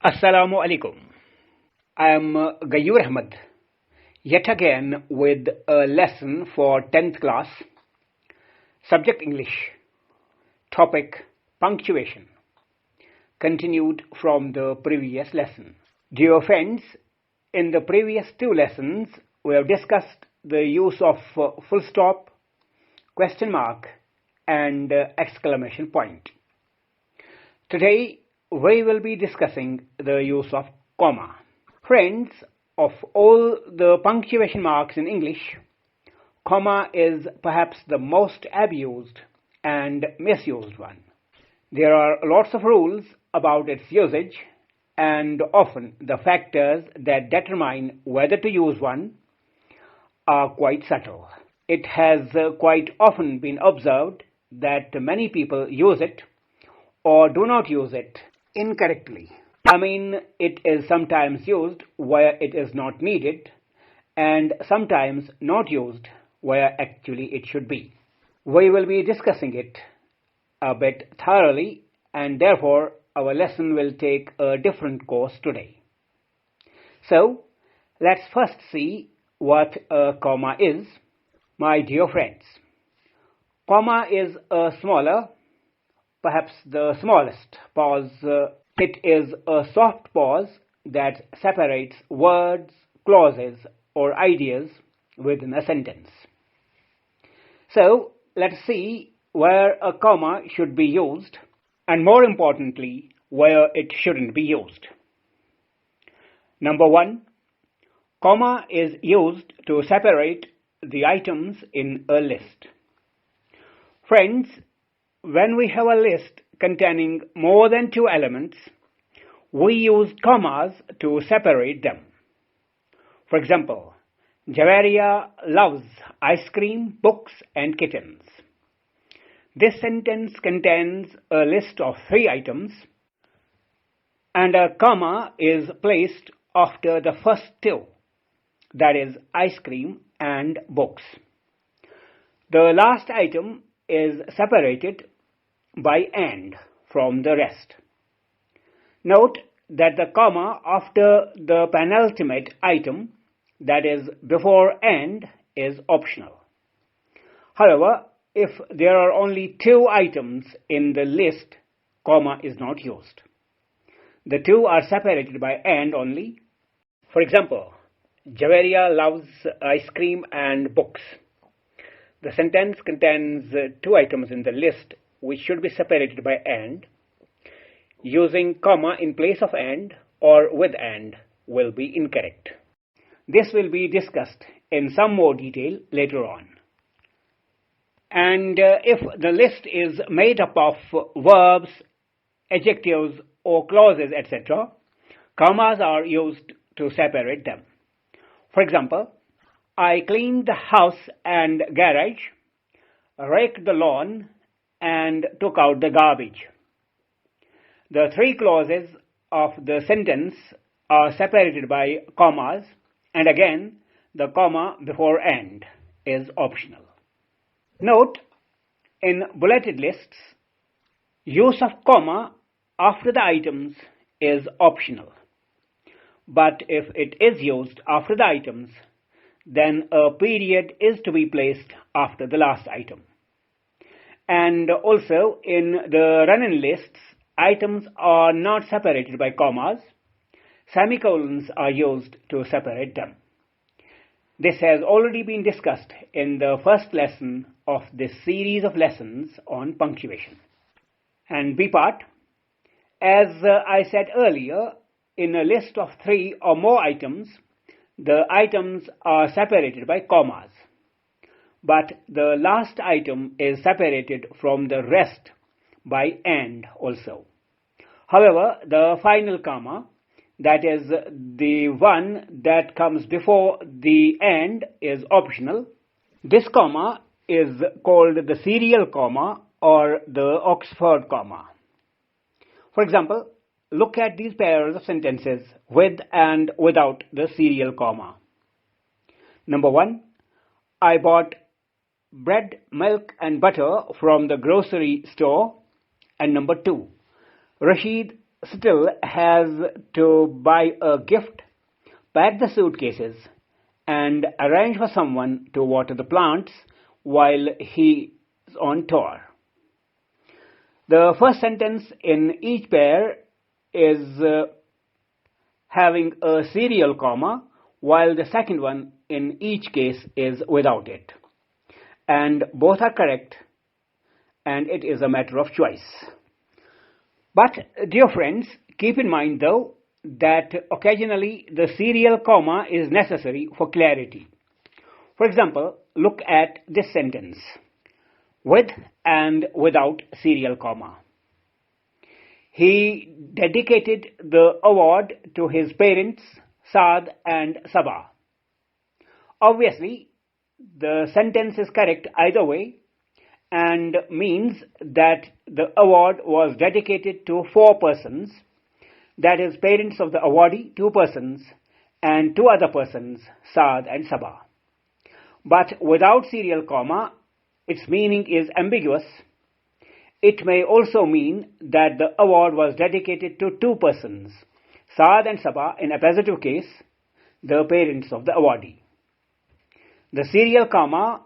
Assalamu alaikum. I am Gayoor Ahmad, yet again with a lesson for 10th class, subject English, topic punctuation, continued from the previous lesson. Dear friends, in the previous two lessons, we have discussed the use of full stop, question mark, and exclamation point. Today, we will be discussing the use of comma. Friends, of all the punctuation marks in English, comma is perhaps the most abused and misused one. There are lots of rules about its usage, and often the factors that determine whether to use one are quite subtle. It has quite often been observed that many people use it or do not use it incorrectly. I mean, it is sometimes used where it is not needed and sometimes not used where actually it should be. We will be discussing it a bit thoroughly, and therefore our lesson will take a different course today. So, let's first see what a comma is. My dear friends, comma is a smaller, perhaps the smallest pause. It is a soft pause that separates words, clauses, or ideas within a sentence. So, let's see where a comma should be used, and more importantly, where it shouldn't be used. Number one, comma is used to separate the items in a list. Friends, when we have a list containing more than two elements, we use commas to separate them. For example, Javaria loves ice cream, books, and kittens. This sentence contains a list of three items, and a comma is placed after the first two, that is, ice cream and books. The last item is separated by and from the rest. Note that the comma after the penultimate item, that is before and, is optional. However, if there are only two items in the list, comma is not used. The two are separated by and only. For example, Javaria loves ice cream and books. The sentence contains two items in the list which should be separated by and. Using comma in place of and or with and will be incorrect. This will be discussed in some more detail later on. And if the list is made up of verbs, adjectives, or clauses, etc., commas are used to separate them. For example, I cleaned the house and garage, raked the lawn, and took out the garbage. The three clauses of the sentence are separated by commas, and again, the comma before and is optional. Note, in bulleted lists, use of comma after the items is optional. But if it is used after the items, then a period is to be placed after the last item. And also, in the run-in lists, items are not separated by commas. Semicolons are used to separate them. This has already been discussed in the first lesson of this series of lessons on punctuation. And B part, as I said earlier, in a list of three or more items, the items are separated by commas, but the last item is separated from the rest by and also. However, the final comma, that is the one that comes before the and, is optional. This comma is called the serial comma or the Oxford comma. For example, look at these pairs of sentences with and without the serial comma. Number one, I bought bread, milk, and butter from the grocery store. And number two, Rashid still has to buy a gift, pack the suitcases, and arrange for someone to water the plants while he is on tour. The first sentence in each pair is having a serial comma, while the second one in each case is without it. And both are correct, and it is a matter of choice. But, dear friends, keep in mind though that occasionally the serial comma is necessary for clarity. For example, look at this sentence: with and without serial comma. He dedicated the award to his parents, Saad and Sabah. Obviously, the sentence is correct either way and means that the award was dedicated to 4 persons, that is, parents of the awardee, 2 persons, and 2 other persons, Saad and Sabah. But without serial comma, its meaning is ambiguous. It may also mean that the award was dedicated to 2 persons, Saad and Sabah in appositive case, the parents of the awardee. The serial comma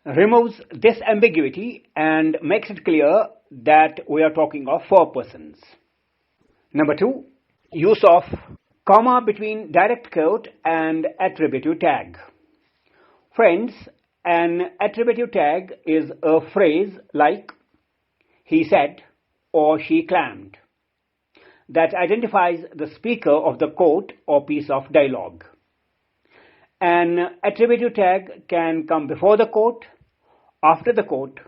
removes this ambiguity and makes it clear that we are talking of 4 persons. Number 2, use of comma between direct quote and attributive tag. Friends, an attributive tag is a phrase like he said or she claimed that identifies the speaker of the quote or piece of dialogue. An attributive tag can come before the quote, after the quote,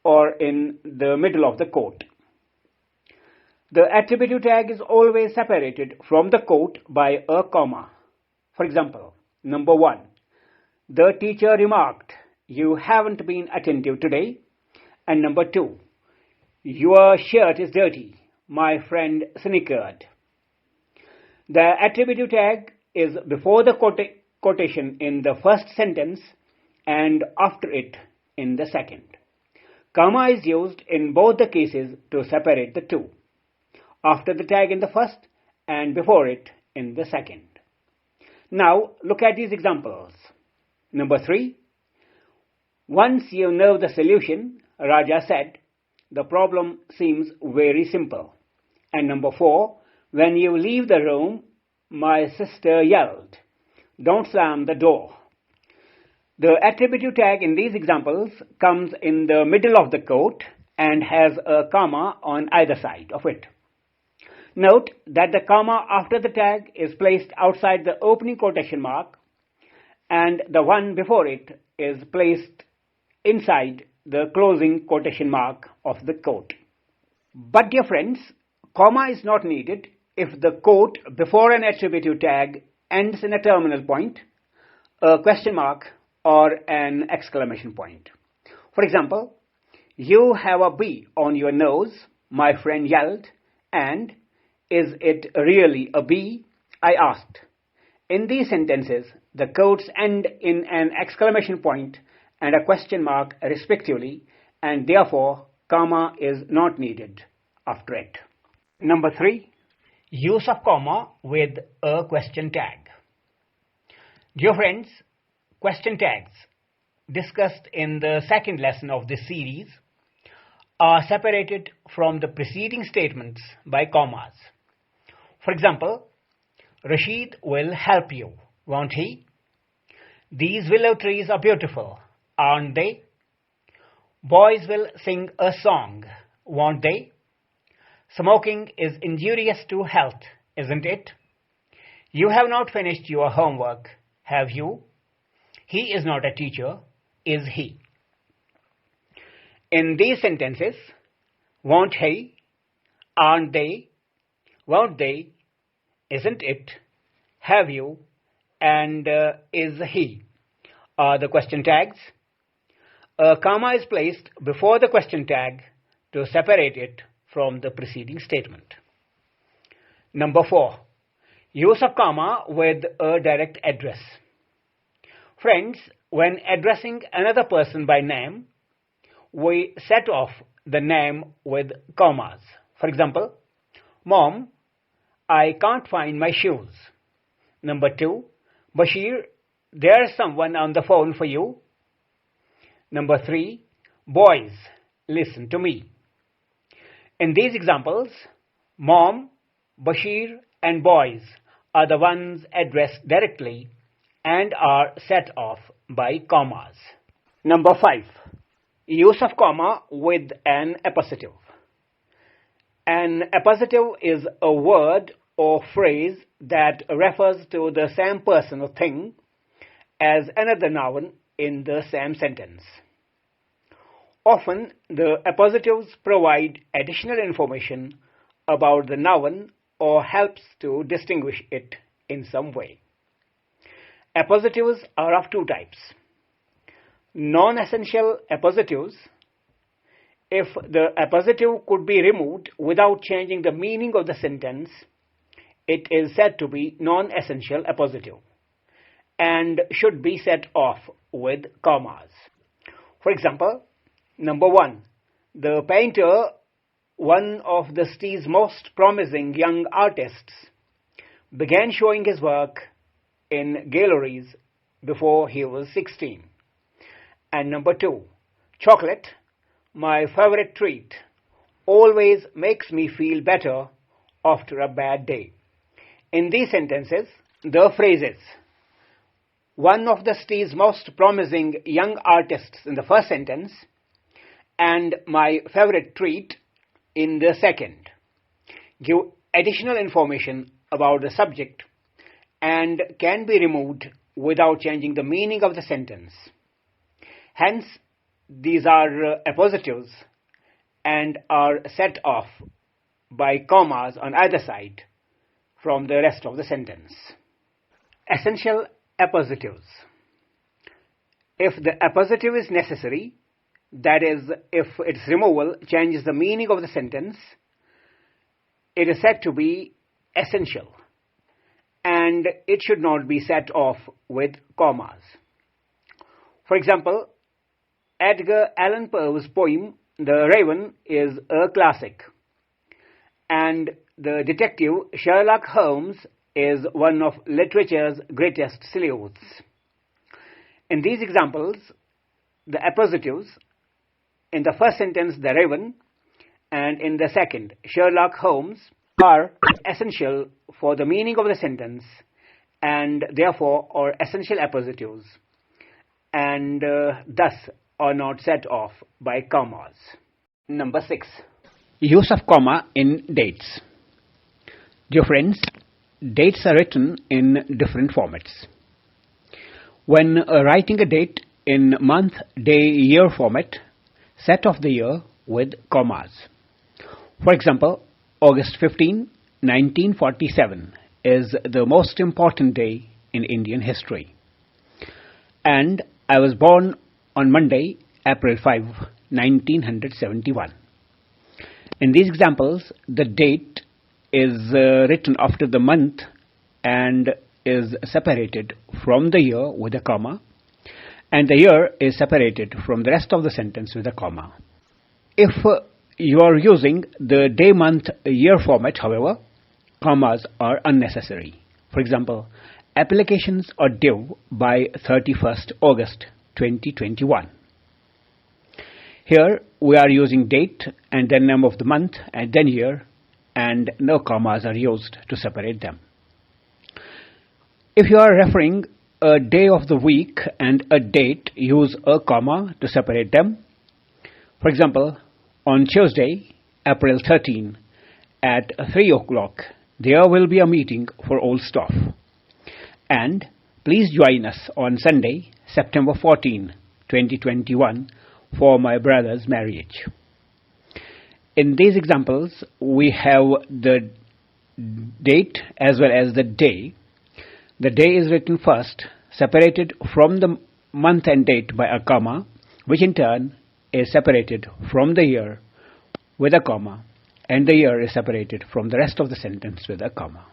or in the middle of the quote. The attributive tag is always separated from the quote by a comma. For example, number 1, the teacher remarked, "You haven't been attentive today." And number 2, "Your shirt is dirty," my friend snickered. The attributive tag is before the quotation in the first sentence and after it in the second. Comma is used in both the cases to separate the two, after the tag in the first and before it in the second. Now look at these examples. Number 3, once you know the solution, Raja said, the problem seems very simple. And number 4, when you leave the room, my sister yelled, don't slam the door. The attributive tag in these examples comes in the middle of the quote and has a comma on either side of it. Note that the comma after the tag is placed outside the opening quotation mark and the one before it is placed inside the closing quotation mark of the quote. But dear friends, comma is not needed if the quote before an attributive tag ends in a terminal point, a question mark, or an exclamation point. For example, you have a bee on your nose, my friend yelled, and is it really a bee? I asked. In these sentences, the quotes end in an exclamation point and a question mark respectively, and therefore comma is not needed after it. Number 3, use of comma with a question tag. Dear friends, question tags discussed in the second lesson of this series are separated from the preceding statements by commas. For example, Rashid will help you, won't he? These willow trees are beautiful, aren't they? Boys will sing a song, won't they? Smoking is injurious to health, isn't it? You have not finished your homework, have you? He is not a teacher, is he? In these sentences, won't he, aren't they, won't they, isn't it, have you, and is he are the question tags. A comma is placed before the question tag to separate it from the preceding statement. Number 4, use of comma with a direct address. Friends, when addressing another person by name, we set off the name with commas. For example, Mom, I can't find my shoes. Number 2, Bashir, there's someone on the phone for you. Number 3, boys, listen to me. In these examples, Mom, Bashir, and boys are the ones addressed directly and are set off by commas. Number 5, use of comma with an appositive. An appositive is a word or phrase that refers to the same person or thing as another noun in the same sentence. Often, the appositives provide additional information about the noun or helps to distinguish it in some way. Appositives are of two types. Non-essential appositives. If the appositive could be removed without changing the meaning of the sentence, it is said to be non-essential appositive and should be set off with commas. For example, number 1, the painter, one of the city's most promising young artists, began showing his work in galleries before he was 16. And number 2, chocolate, my favorite treat, always makes me feel better after a bad day. In these sentences, the phrases, one of the city's most promising young artists in the first sentence, and my favorite treat in the second, give additional information about the subject and can be removed without changing the meaning of the sentence. Hence, these are appositives and are set off by commas on either side from the rest of the sentence. Essential appositives. If the appositive is necessary, that is, if its removal changes the meaning of the sentence, it is said to be essential, and it should not be set off with commas. For example, Edgar Allan Poe's poem, The Raven, is a classic, and the detective Sherlock Holmes is one of literature's greatest sleuths. In these examples, the appositives, in the first sentence, the Raven, and in the second, Sherlock Holmes, are essential for the meaning of the sentence and therefore are essential appositives and thus are not set off by commas. Number 6. Use of comma in dates. Dear friends, dates are written in different formats. When writing a date in month, day, year format, set off the year with commas. For example, August 15, 1947 is the most important day in Indian history. And I was born on Monday, April 5, 1971. In these examples, the date is written after the month and is separated from the year with a comma, and the year is separated from the rest of the sentence with a comma. If you are using the day, month, year format, however, commas are unnecessary. For example, applications are due by 31st August 2021. Here we are using date and then name of the month and then year, and no commas are used to separate them. If you are referring a day of the week and a date, use a comma to separate them. For example, on Tuesday, April 13, at 3 o'clock, there will be a meeting for all staff. And please join us on Sunday, September 14, 2021, for my brother's marriage. In these examples, we have the date as well as the day. The day is written first, separated from the month and date by a comma, which in turn is separated from the year with a comma, and the year is separated from the rest of the sentence with a comma.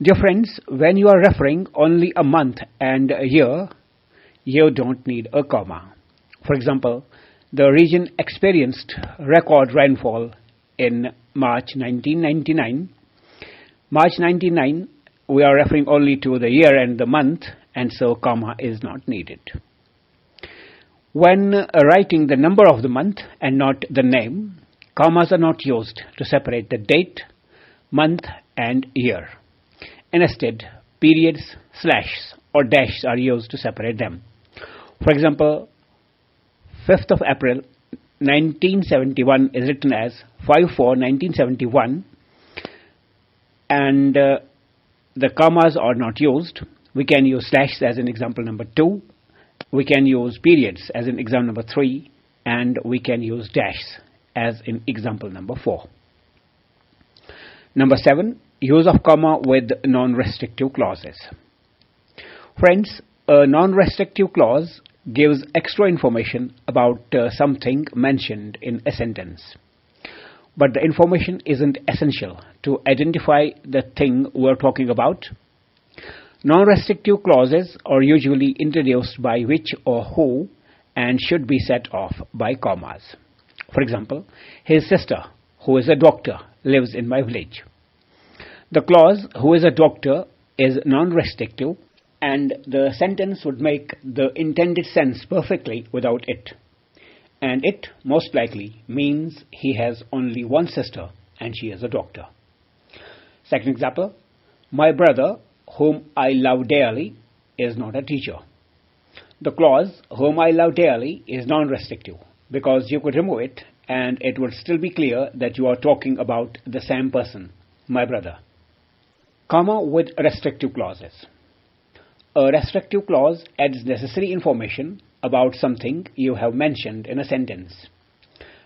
Dear friends, when you are referring only a month and a year, you don't need a comma. For example, the region experienced record rainfall in March 1999. March 99, we are referring only to the year and the month, and so comma is not needed. When writing the number of the month and not the name, commas are not used to separate the date, month and year. Instead, periods, slashes or dashes are used to separate them. For example, 5th of April 1971 is written as 5/4/1971, and the commas are not used. We can use slashes as in example number 2. We can use periods as in example number 3, and we can use dashes as in example number 4. Number 7, use of comma with non-restrictive clauses. Friends, a non-restrictive clause gives extra information about something mentioned in a sentence. But the information isn't essential to identify the thing we're talking about. Non-restrictive clauses are usually introduced by which or who and should be set off by commas. For example, his sister, who is a doctor, lives in my village. The clause who is a doctor is non-restrictive, and the sentence would make the intended sense perfectly without it. And it most likely means he has only one sister and she is a doctor. Second example, my brother, whom I love dearly, is not a teacher. The clause whom I love dearly is non-restrictive because you could remove it and it would still be clear that you are talking about the same person, my brother. Comma with restrictive clauses. A restrictive clause adds necessary information about something you have mentioned in a sentence.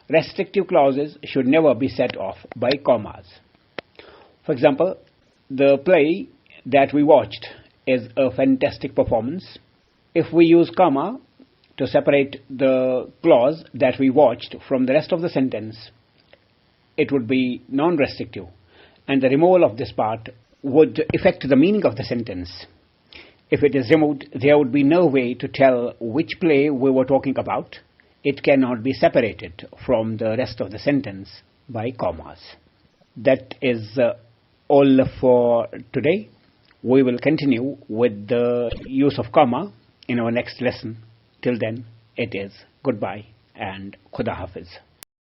Restrictive clauses should never be set off by commas. For example, the play that we watched is a fantastic performance. If we use comma to separate the clause that we watched from the rest of the sentence, it would be non-restrictive, and the removal of this part would affect the meaning of the sentence. If it is removed, there would be no way to tell which play we were talking about. It cannot be separated from the rest of the sentence by commas. That is all for today. We will continue with the use of comma in our next lesson. Till then, it is goodbye and Khuda Hafiz.